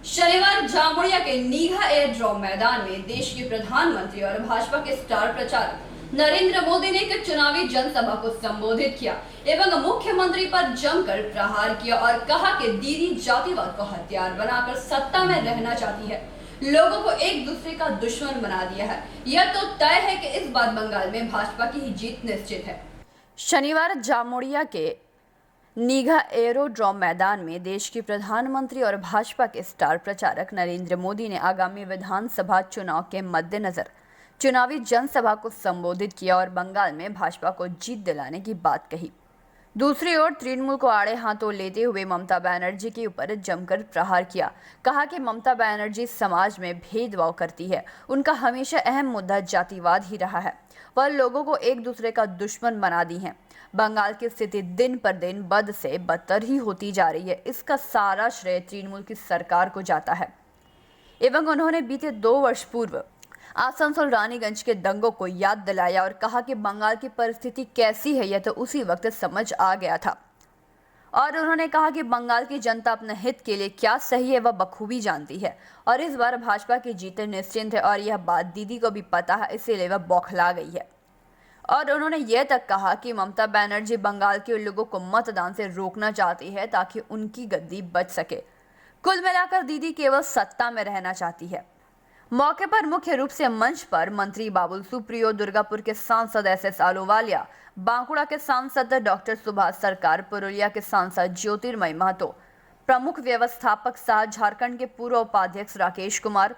शनिवार जामुड़िया के नीघा air drawn मैदान में देश के प्रधानमंत्री और भाजपा के स्टार प्रचारक नरेंद्र मोदी ने एक चुनावी जनसभा को संबोधित किया एवं मुख्यमंत्री पर जमकर प्रहार किया और कहा कि दीदी जातिवाद को हथियार बनाकर सत्ता में रहना चाहती है, लोगों को एक दूसरे का दुश्मन बना दिया है। यह तो तय है कि इस बार बंगाल में भाजपा की ही जीत निश्चित है। शनिवार जामुड़िया के नीघा एरोड्रोम मैदान में देश के प्रधानमंत्री और भाजपा के स्टार प्रचारक नरेंद्र मोदी ने आगामी विधानसभा चुनाव के मद्देनजर चुनावी जनसभा को संबोधित किया और बंगाल में भाजपा को जीत दिलाने की बात कही। दूसरी ओर तृणमूल को आड़े हाथों लेते हुए ममता बनर्जी के ऊपर जमकर प्रहार किया। कहा कि ममता बनर्जी समाज में भेदभाव करती है, उनका हमेशा अहम मुद्दा जातिवाद ही रहा है। वह लोगों को एक दूसरे का दुश्मन बना दी है। बंगाल की स्थिति दिन पर दिन बद से बदतर ही होती जा रही है। इसका सारा श्रेय तृणमूल की सरकार को जाता है। एवं उन्होंने बीते 2 वर्ष पूर्व आसनसोल रानीगंज के दंगों को याद दिलाया और कहा कि बंगाल की परिस्थिति कैसी है यह तो उसी वक्त समझ आ गया था। और उन्होंने कहा कि बंगाल की जनता अपने हित के लिए क्या सही है वह बखूबी जानती है और इस बार भाजपा की जीत निश्चित है और यह बात दीदी को भी पता है, इसीलिए वह बौखला गई है। और उन्होंने यह तक कहा कि ममता बनर्जी बंगाल के लोगों को मतदान से रोकना चाहती है ताकि उनकी गद्दी बच सके। कुल मिलाकर दीदी केवल सत्ता में रहना चाहती है। मौके पर मुख्य रूप से मंच पर मंत्री बाबुल सुप्रियो, दुर्गापुर के सांसद SS आलूवालिया, बांकुड़ा के सांसद डॉक्टर सुभाष सरकार, पुरुलिया के सांसद ज्योतिर्मय महतो, प्रमुख व्यवस्थापक शाह, झारखंड के पूर्व उपाध्यक्ष राकेश कुमार,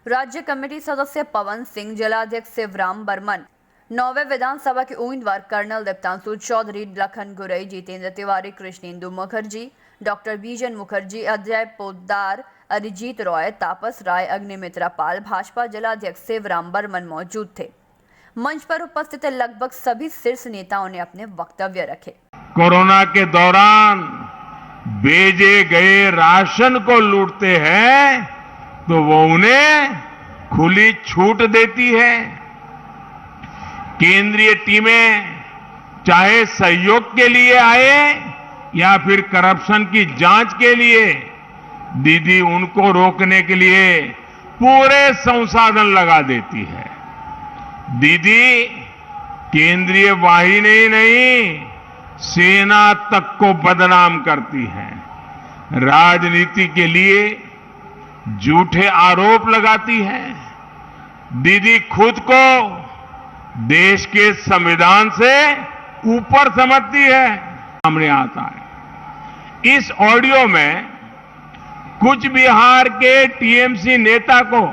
राज्य कमेटी सदस्य पवन सिंह, जिलाध्यक्ष शिवराम बर्मन, 9वें विधानसभा के उम्मीदवार कर्नल दीप्तांशु चौधरी, लखन गुरई, जितेंद्र तिवारी, कृष्णेंदु मुखर्जी, डॉक्टर बीजन मुखर्जी, अजय पोद्दार, अरिजीत रॉय, तापस राय, अग्निमित्रा पाल, भाजपा जिलाध्यक्ष शिवराम बर्मन मौजूद थे। मंच पर उपस्थित लगभग सभी शीर्ष नेताओं ने अपने वक्तव्य रखे। कोरोना के दौरान भेजे गए राशन को लूटते हैं तो वो उन्हें खुली छूट देती है। केंद्रीय टीमें चाहे सहयोग के लिए आए या फिर करप्शन की जांच के लिए, दीदी उनको रोकने के लिए पूरे संसाधन लगा देती है। दीदी केंद्रीय वाहिनी ही नहीं, सेना तक को बदनाम करती है। राजनीति के लिए झूठे आरोप लगाती है। दीदी खुद को देश के संविधान से ऊपर समझती है। सामने आता है इस ऑडियो में कुछ बिहार के टीएमसी नेता को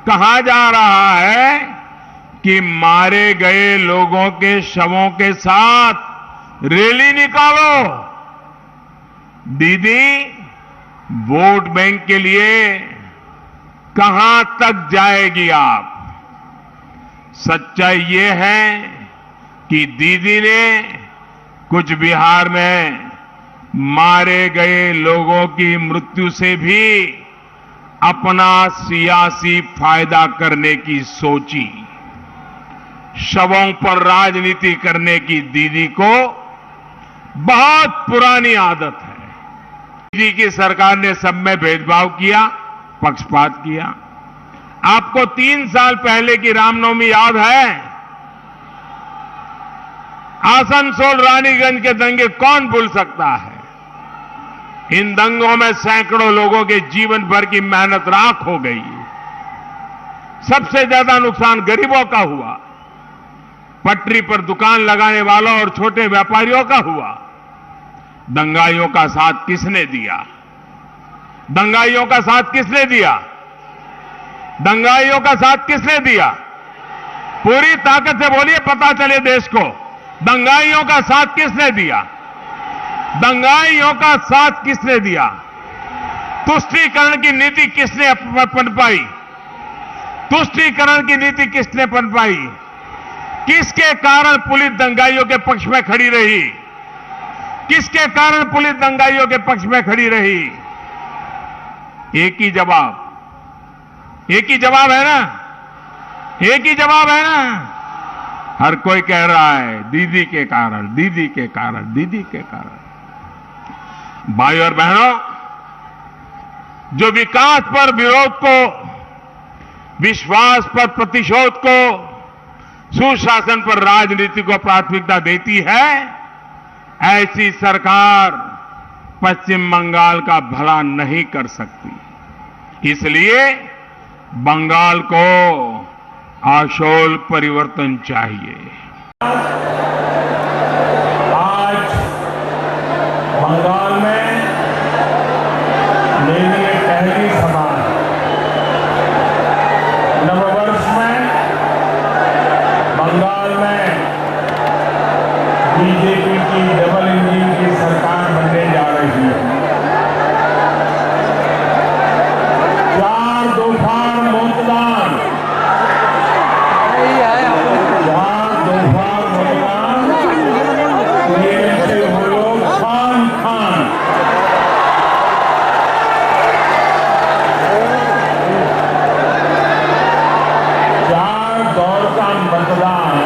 कहा जा रहा है कि मारे गए लोगों के शवों के साथ रैली निकालो। दीदी वोट बैंक के लिए कहां तक जाएगी आप? सच्चाई ये है कि दीदी ने कुछ बिहार में मारे गए लोगों की मृत्यु से भी अपना सियासी फायदा करने की सोची। शवों पर राजनीति करने की दीदी को बहुत पुरानी आदत है। दीदी की सरकार ने सब में भेदभाव किया, पक्षपात किया। आपको 3 साल पहले की रामनवमी याद है? आसनसोल रानीगंज के दंगे कौन भूल सकता है? इन दंगों में सैकड़ों लोगों के जीवन भर की मेहनत राख हो गई। सबसे ज्यादा नुकसान गरीबों का हुआ, पटरी पर दुकान लगाने वालों और छोटे व्यापारियों का हुआ। दंगाइयों का साथ किसने दिया? दंगाइयों का साथ किसने दिया? दंगाइयों का साथ किसने दिया? पूरी ताकत से बोलिए, पता चले देश को। दंगाइयों का साथ किसने दिया? दंगाइयों का साथ किसने दिया? तुष्टीकरण की नीति किसने पनपाई? तुष्टीकरण की नीति किसने पनपाई? किसके कारण पुलिस दंगाइयों के पक्ष में खड़ी रही? किसके कारण पुलिस दंगाइयों के पक्ष में खड़ी रही? एक ही जवाब है ना? एक ही जवाब है ना? हर कोई कह रहा है दीदी के कारण, दीदी के कारण, दीदी के कारण। भाई और बहनों, जो विकास पर विरोध को, विश्वास पर प्रतिशोध को, सुशासन पर राजनीति को प्राथमिकता देती है, ऐसी सरकार पश्चिम बंगाल का भला नहीं कर सकती। इसलिए बंगाल को आशोल परिवर्तन चाहिए। आज बंगाल में मेरी ये पहली सभा है। नववर्ष में बंगाल में बीजेपी की डबल इंजन की सरकार बनने जा रही है। 4 दफा मतदान, 4 दफा मतदान, टीएमसी हो लोग खान खान। चार दौर का मतदान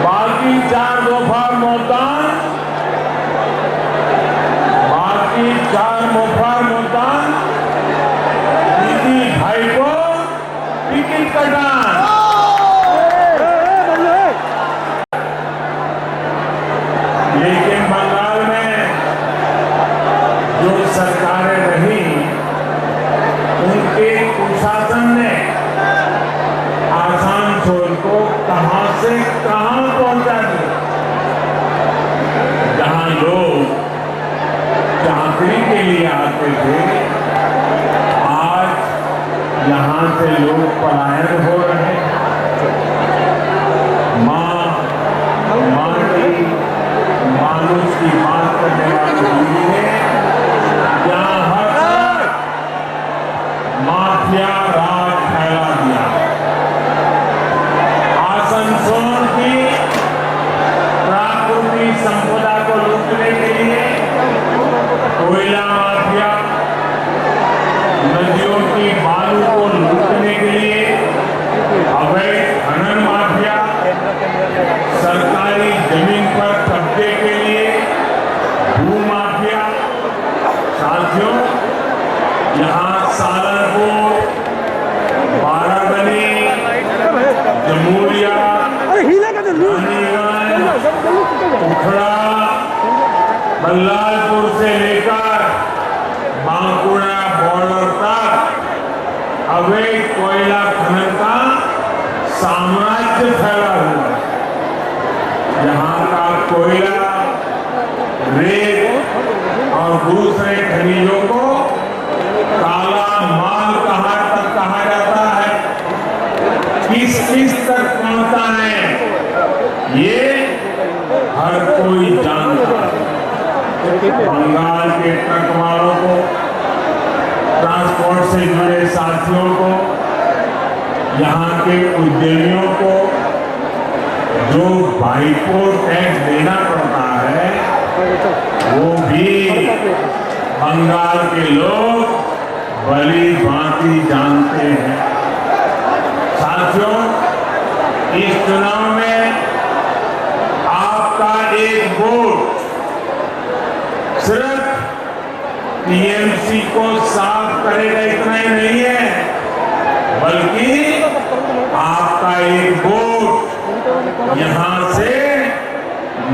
बाकी 4 दफा मतदान, बाकी 4 दफा मतदान दीदी भाई को टिकट कटान। लेकिन बंगाल में जो सरकारें रही, उनके कुशासन ने आसनसोल को कहां से कहां पहुंचा दिया। जहां लोग चाकरी के लिए आते थे, आज यहां से लोग पलायन हो रहे हैं। मानुष की बात करने वाली दीदी ने यहाँ हर तरफ माफिया राज फैला दिया। आसनसोल की प्राकृतिक संपदा को लूटने के लिए कोयला माफिया, नदियों की बालू को लूटने के लिए अवैध खनन माफिया, सरकारी जमीन पर कब्जे के लिए भू माफिया। साथियों, यहाँ सालनपुर, बाराबनी, जमूरिया, रानीगंज, उखड़ा, बल्लालपुर से लेकर बांकुड़ा बॉर्डर तक अवैध कोयला खनन का साम्राज्य फैला हुआ है। यहाँ का कोयला, रेत और दूसरे खनिजों को काला माल कहा जाता है। किस तक पहुंचता है, ये हर कोई जानता है। बंगाल के ट्रक वालों को, ट्रांसपोर्ट से जुड़े साथियों को, यहाँ के उद्यमियों को जो बाइको टैक्स देना पड़ता है, वो भी बंगाल के लोग भली भांति जानते हैं। साथियों, इस चुनाव में आपका एक वोट सिर्फ टीएमसी को साफ करेगा इतना ही नहीं है, बल्कि आपका एक वोट यहां से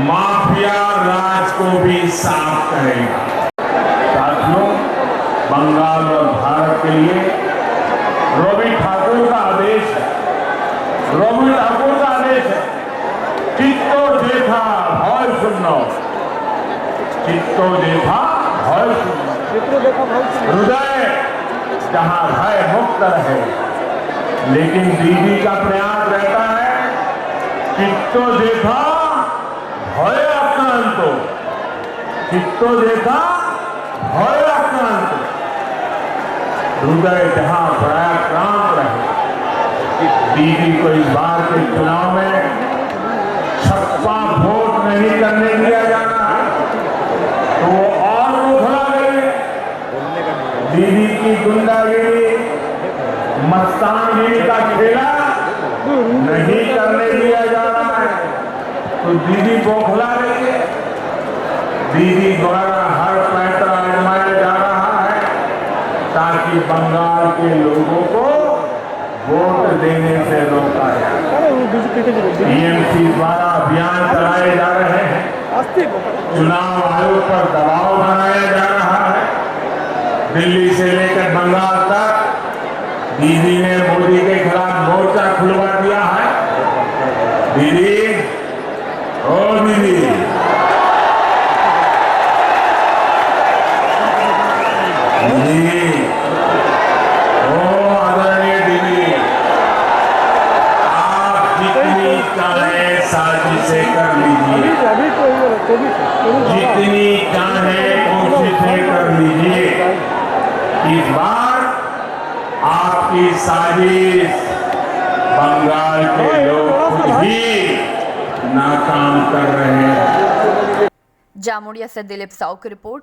माफिया राज को भी साफ करेगा। साथियों, बंगाल और भारत के लिए रवि ठाकुर का आदेश है, रवि ठाकुर का आदेश है, चित्तो देखा भय सुनो, चित्तो देखा भय सुनो। हृदय जहां भय मुक्त रहे, लेकिन दीदी का प्रयास रहता है चित्तो देखा भय आक्रांत, चित्तो देखा भय आक्रांत। हृदय जहां भयाक्रांत रहे। दीदी को इस बार के चुनाव में छप्पा वोट नहीं करने दिया जाना है, तो वो और उखड़ा गई। दीदी की गुंडागिरी, मस्तानगिरी का खेला नहीं करने दिया जा रहा है। तो दीदी बौखला रही है। दीदी द्वारा हर पैंतरा आजमाया जा रहा है ताकि बंगाल के लोगों को वोट देने से रोका जाए। टीएमसी द्वारा अभियान चलाए जा रहे हैं, चुनाव आयोग पर दबाव बनाया जा रहा है। दिल्ली से लेकर बंगाल तक दीदी ने मोदी के खिलाफ मोर्चा खुलवा दिया है। दीदी, ओ दीदी, दीदी, ओ आदरणीय दीदी, आप जितनी चाहे साजिशें कर लीजिए, जितनी चाहे कोशिशें कर लीजिए, इस बार आपकी साजिश बंगाल के लोग खुद ही नाकाम कर रहे हैं। जामोडिया से दिलीप साव की रिपोर्ट।